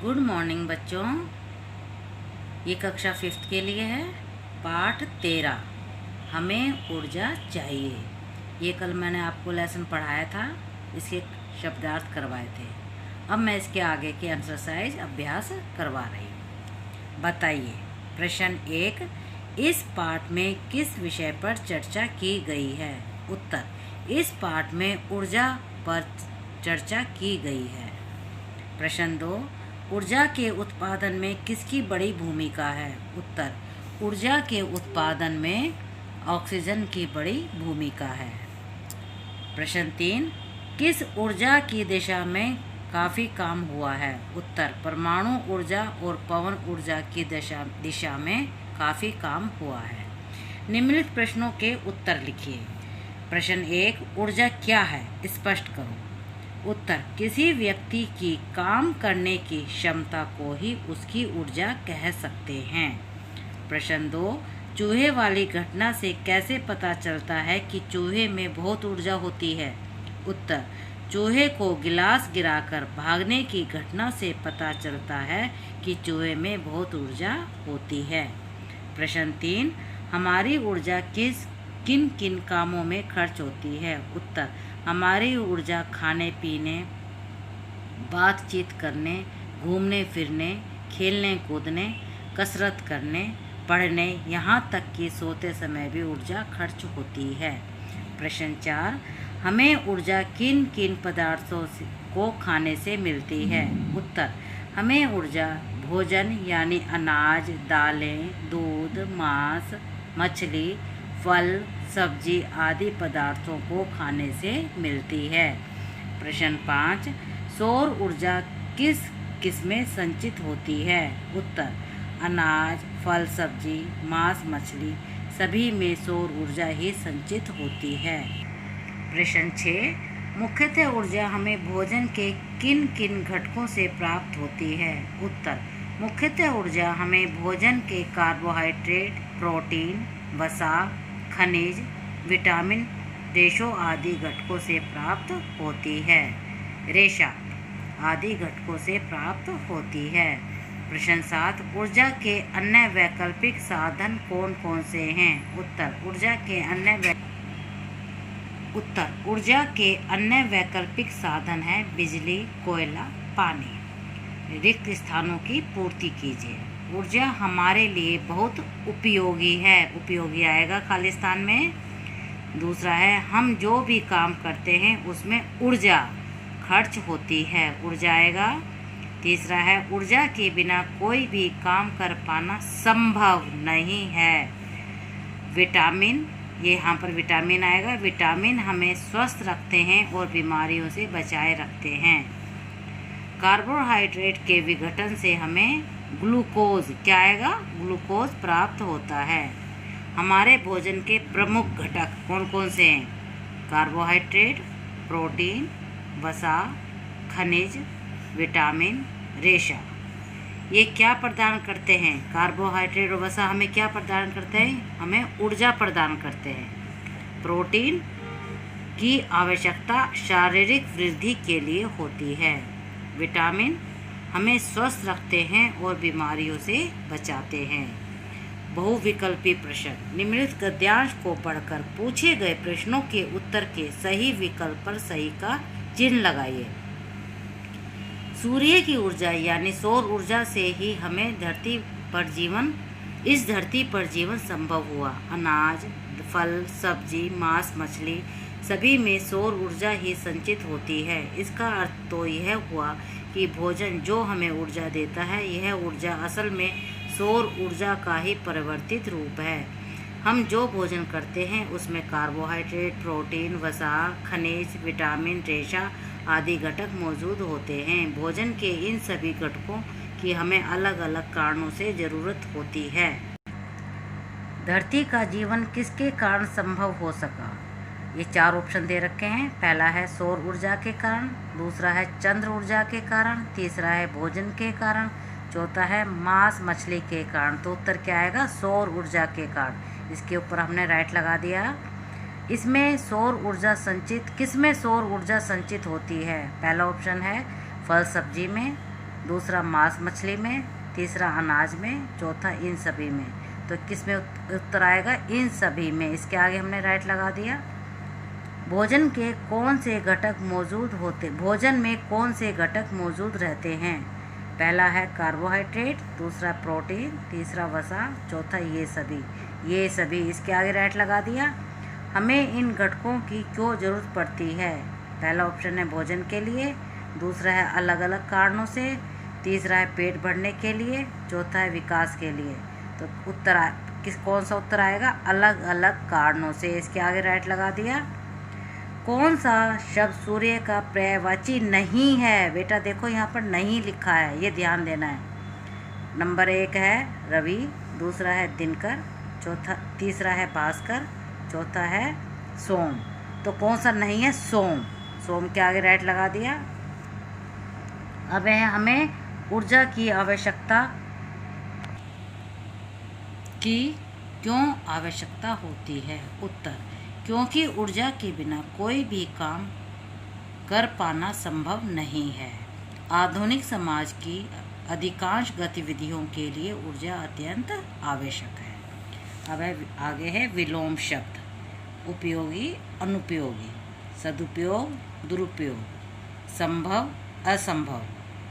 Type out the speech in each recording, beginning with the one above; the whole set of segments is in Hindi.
गुड मॉर्निंग बच्चों। ये कक्षा 5th के लिए है। पाठ 13 हमें ऊर्जा चाहिए। ये कल मैंने आपको लेसन पढ़ाया था, इसके शब्दार्थ करवाए थे। अब मैं इसके आगे के एक्सरसाइज अभ्यास करवा रही हूँ। बताइए, प्रश्न 1, इस पाठ में किस विषय पर चर्चा की गई है? उत्तर, इस पाठ में ऊर्जा पर चर्चा की गई है। प्रश्न 2, ऊर्जा के उत्पादन में किसकी बड़ी भूमिका है? उत्तर, ऊर्जा के उत्पादन में ऑक्सीजन की बड़ी भूमिका है। प्रश्न 3, किस ऊर्जा की दिशा में काफ़ी काम हुआ है? उत्तर, परमाणु ऊर्जा और पवन ऊर्जा की दिशा में काफ़ी काम हुआ है। निम्नलिखित प्रश्नों के उत्तर लिखिए। प्रश्न 1, ऊर्जा क्या है? स्पष्ट करो। उत्तर, किसी व्यक्ति की काम करने की क्षमता को ही उसकी ऊर्जा कह सकते हैं। प्रश्न 2, चूहे वाली घटना से कैसे पता चलता है कि चूहे में बहुत ऊर्जा होती है? उत्तर, चूहे को गिलास गिराकर भागने की घटना से पता चलता है कि चूहे में बहुत ऊर्जा होती है। प्रश्न 3, हमारी ऊर्जा किन किन कामों में खर्च होती है? उत्तर, हमारी ऊर्जा खाने पीने, बातचीत करने, घूमने फिरने, खेलने कूदने, कसरत करने, पढ़ने, यहाँ तक कि सोते समय भी ऊर्जा खर्च होती है। प्रश्न 4, हमें ऊर्जा किन किन पदार्थों को खाने से मिलती है? उत्तर, हमें ऊर्जा भोजन यानी अनाज, दालें, दूध, मांस, मछली, फल, सब्जी आदि पदार्थों को खाने से मिलती है। प्रश्न 5, सौर ऊर्जा किस में संचित होती है? उत्तर, अनाज, फल, सब्जी, मांस, मछली सभी में सौर ऊर्जा ही संचित होती है। प्रश्न 6, मुख्यतः ऊर्जा हमें भोजन के किन किन घटकों से प्राप्त होती है? उत्तर, मुख्यतः ऊर्जा हमें भोजन के कार्बोहाइड्रेट, प्रोटीन, वसा, खनिज, विटामिन, रेशों आदि घटकों से प्राप्त होती है। रेशा आदि घटकों से प्राप्त होती है। प्रश्न 7, ऊर्जा के अन्य वैकल्पिक साधन कौन कौन से हैं? उत्तर, ऊर्जा के अन्य वैकल्पिक साधन हैं बिजली, कोयला, पानी। रिक्त स्थानों की पूर्ति कीजिए। ऊर्जा हमारे लिए बहुत उपयोगी है। उपयोगी आएगा खाली स्थान में। दूसरा है, हम जो भी काम करते हैं उसमें ऊर्जा खर्च होती है, ऊर्जा आएगा। तीसरा है, ऊर्जा के बिना कोई भी काम कर पाना संभव नहीं है। विटामिन, ये यहाँ पर विटामिन आएगा। विटामिन हमें स्वस्थ रखते हैं और बीमारियों से बचाए रखते हैं। कार्बोहाइड्रेट के विघटन से हमें ग्लूकोज, क्या आएगा? ग्लूकोज प्राप्त होता है। हमारे भोजन के प्रमुख घटक कौन कौन से हैं? कार्बोहाइड्रेट, प्रोटीन, वसा, खनिज, विटामिन, रेशा। ये क्या प्रदान करते हैं? कार्बोहाइड्रेट और वसा हमें क्या प्रदान करते हैं? हमें ऊर्जा प्रदान करते हैं। प्रोटीन की आवश्यकता शारीरिक वृद्धि के लिए होती है। विटामिन हमें स्वस्थ रखते हैं और बीमारियों से बचाते हैं। बहुविकल्पी प्रश्न, निम्नलिखित गद्यांश को पढ़कर पूछे गए प्रश्नों के उत्तर के सही विकल्प पर सही का चिन्ह लगाइए। सूर्य की ऊर्जा यानी सौर ऊर्जा से ही हमें इस धरती पर जीवन संभव हुआ। अनाज, फल, सब्जी, मांस, मछली सभी में सौर ऊर्जा ही संचित होती है। इसका अर्थ तो यह हुआ कि भोजन जो हमें ऊर्जा देता है, यह ऊर्जा असल में सौर ऊर्जा का ही परिवर्तित रूप है। हम जो भोजन करते हैं उसमें कार्बोहाइड्रेट, प्रोटीन, वसा, खनिज, विटामिन, रेशा आदि घटक मौजूद होते हैं। भोजन के इन सभी घटकों की हमें अलग अलग कारणों से ज़रूरत होती है। धरती का जीवन किसके कारण संभव हो सका? ये 4 ऑप्शन दे रखे हैं। पहला है सौर ऊर्जा के कारण, दूसरा है चंद्र ऊर्जा के कारण, तीसरा है भोजन के कारण, चौथा है मांस मछली के कारण। तो उत्तर क्या आएगा? सौर ऊर्जा के कारण। इसके ऊपर हमने राइट लगा दिया। इसमें सौर ऊर्जा संचित किसमें सौर ऊर्जा संचित होती है? पहला ऑप्शन है फल सब्जी में, दूसरा मांस मछली में, तीसरा अनाज में, चौथा इन सभी में। तो किस में उत्तर आएगा? इन सभी में। इसके आगे हमने राइट लगा दिया। भोजन में कौन से घटक मौजूद रहते हैं? पहला है कार्बोहाइड्रेट, दूसरा प्रोटीन, तीसरा वसा, चौथा ये सभी। इसके आगे राइट लगा दिया। हमें इन घटकों की क्यों ज़रूरत पड़ती है? पहला ऑप्शन है भोजन के लिए, दूसरा है अलग अलग कारणों से, तीसरा है पेट भरने के लिए, चौथा है विकास के लिए। तो कौन सा उत्तर आएगा? अलग अलग कारणों से। इसके आगे राइट लगा दिया। कौन सा शब्द सूर्य का पर्यायवाची नहीं है? बेटा देखो यहाँ पर नहीं लिखा है, ये ध्यान देना है। नंबर 1 है रवि, दूसरा है दिनकर, तीसरा है भास्कर, चौथा है सोम। तो कौन सा नहीं है? सोम। सोम के आगे राइट लगा दिया। अब है हमें ऊर्जा की आवश्यकता की क्यों आवश्यकता होती है? उत्तर, क्योंकि ऊर्जा के बिना कोई भी काम कर पाना संभव नहीं है। आधुनिक समाज की अधिकांश गतिविधियों के लिए ऊर्जा अत्यंत आवश्यक है। अब आगे है विलोम शब्द। उपयोगी, अनुपयोगी, सदुपयोग, दुरुपयोग, संभव, असंभव,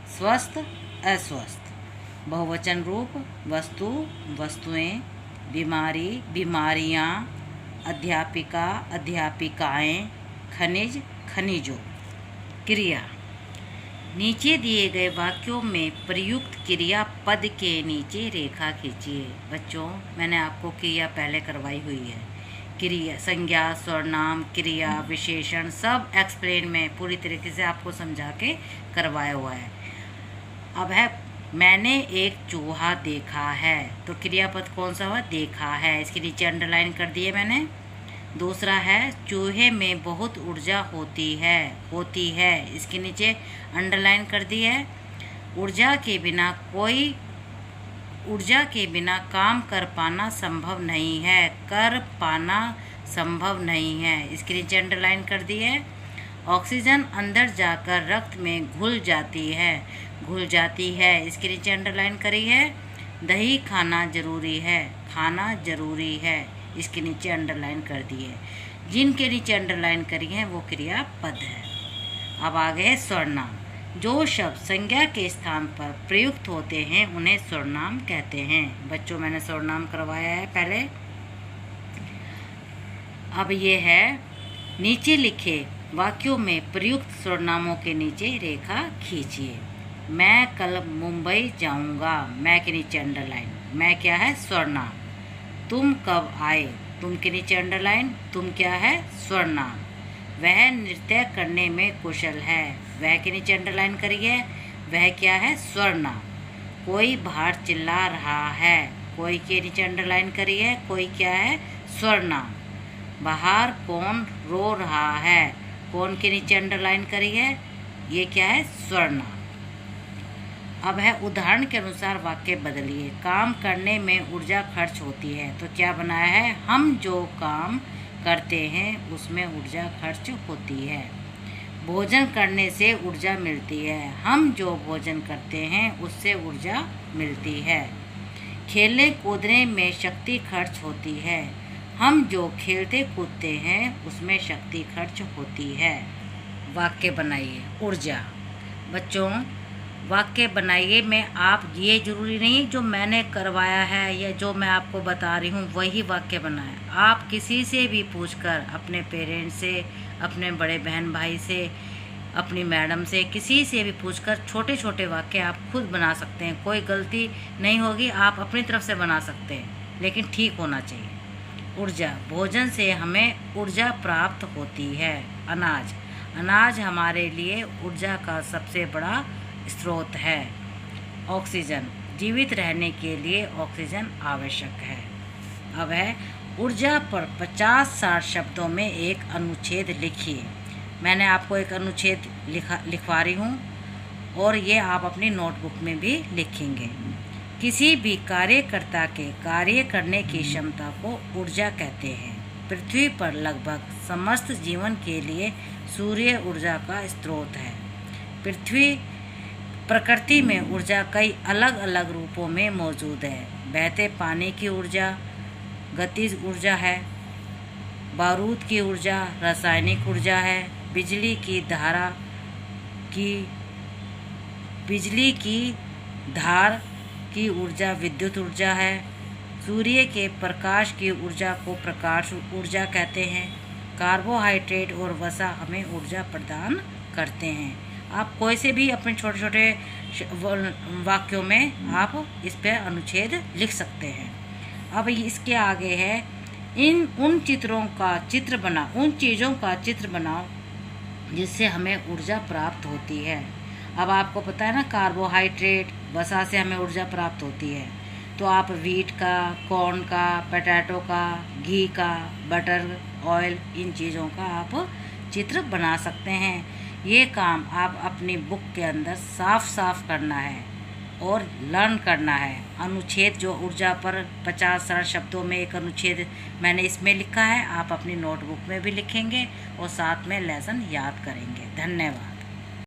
स्वस्थ, अस्वस्थ, बहुवचन रूप, वस्तु, वस्तुएं, बीमारी, बीमारियां, अध्यापिका, अध्यापिकाएं, खनिज, खनिजों। क्रिया। नीचे दिए गए वाक्यों में प्रयुक्त क्रिया पद के नीचे रेखा खींचिए। बच्चों मैंने आपको क्रिया पहले करवाई हुई है। क्रिया, संज्ञा, सर्वनाम, क्रिया, विशेषण सब एक्सप्लेन में पूरी तरीके से आपको समझा के करवाया हुआ है। अब है मैंने एक चूहा देखा है। तो क्रियापद कौन सा हुआ? देखा है। इसके नीचे अंडरलाइन कर दिए मैंने। दूसरा है चूहे में बहुत ऊर्जा होती है। इसके नीचे अंडरलाइन कर दी है। ऊर्जा के बिना काम कर पाना संभव नहीं है। इसके नीचे अंडरलाइन कर दी है। ऑक्सीजन अंदर जाकर रक्त में घुल जाती है। इसके नीचे अंडरलाइन करी है। दही खाना जरूरी है। इसके नीचे अंडरलाइन कर दी है। जिनके नीचे अंडरलाइन करी है वो क्रियापद है। अब आगे है सर्वनाम। जो शब्द संज्ञा के स्थान पर प्रयुक्त होते हैं उन्हें सर्वनाम कहते हैं। बच्चों मैंने सर्वनाम करवाया है पहले। अब ये है नीचे लिखे वाक्यों में प्रयुक्त सर्वनामों के नीचे रेखा खींचिए। मैं कल मुंबई जाऊंगा। मैं के नीचे अंडरलाइन। मैं क्या है? सर्वनाम। तुम कब आए? तुम के नीचे अंडरलाइन। तुम क्या है? सर्वनाम। वह नृत्य करने में कुशल है। वह के नीचे अंडरलाइन करिए। वह क्या है? सर्वनाम। कोई बाहर चिल्ला रहा है। कोई के नीचे अंडरलाइन करिए। कोई क्या है? सर्वनाम। बाहर कौन रो रहा है? कौन के नीचे अंडरलाइन करिए। ये क्या है? सर्वनाम। अब है उदाहरण के अनुसार वाक्य बदलिए। काम करने में ऊर्जा खर्च होती है। तो क्या बनाया है? हम जो काम करते हैं उसमें ऊर्जा खर्च होती है। भोजन करने से ऊर्जा मिलती है। हम जो भोजन करते हैं उससे ऊर्जा मिलती है। खेलने कूदने में शक्ति खर्च होती है। हम जो खेलते कूदते हैं उसमें शक्ति खर्च होती है। वाक्य बनाइए। ऊर्जा। बच्चों वाक्य बनाइए में आप ये जरूरी नहीं जो मैंने करवाया है या जो मैं आपको बता रही हूँ वही वाक्य बनाएं। आप किसी से भी पूछकर, अपने पेरेंट्स से, अपने बड़े बहन भाई से, अपनी मैडम से, किसी से भी पूछकर छोटे छोटे वाक्य आप खुद बना सकते हैं। कोई गलती नहीं होगी, आप अपनी तरफ से बना सकते हैं, लेकिन ठीक होना चाहिए। ऊर्जा। भोजन से हमें ऊर्जा प्राप्त होती है। अनाज हमारे लिए ऊर्जा का सबसे बड़ा स्रोत है। ऑक्सीजन। जीवित रहने के लिए ऑक्सीजन आवश्यक है। अब है ऊर्जा पर 50-60 शब्दों में एक अनुच्छेद लिखिए। मैंने आपको एक अनुच्छेद लिखवा रही हूँ और ये आप अपनी नोटबुक में भी लिखेंगे। किसी भी कार्यकर्ता के कार्य करने की क्षमता को ऊर्जा कहते हैं। पृथ्वी पर लगभग समस्त जीवन के लिए सूर्य ऊर्जा का स्रोत है। पृथ्वी प्रकृति में ऊर्जा कई अलग अलग रूपों में मौजूद है। बहते पानी की ऊर्जा गतिज ऊर्जा है, बारूद की ऊर्जा रासायनिक ऊर्जा है, बिजली की धार की ऊर्जा विद्युत ऊर्जा है, सूर्य के प्रकाश की ऊर्जा को प्रकाश ऊर्जा कहते हैं। कार्बोहाइड्रेट और वसा हमें ऊर्जा प्रदान करते हैं। आप कोई से भी अपने छोटे छोटे वाक्यों में आप इस पे अनुच्छेद लिख सकते हैं। अब इसके आगे है उन चीज़ों का चित्र बनाओ जिससे हमें ऊर्जा प्राप्त होती है। अब आपको पता है ना, कार्बोहाइड्रेट वसा से हमें ऊर्जा प्राप्त होती है। तो आप वीट का, कॉर्न का, पोटैटो का, घी का, बटर, ऑयल, इन चीज़ों का आप चित्र बना सकते हैं। ये काम आप अपनी बुक के अंदर साफ करना है और लर्न करना है। अनुच्छेद जो ऊर्जा पर 50 सरल शब्दों में एक अनुच्छेद मैंने इसमें लिखा है, आप अपनी नोटबुक में भी लिखेंगे और साथ में लेसन याद करेंगे। धन्यवाद।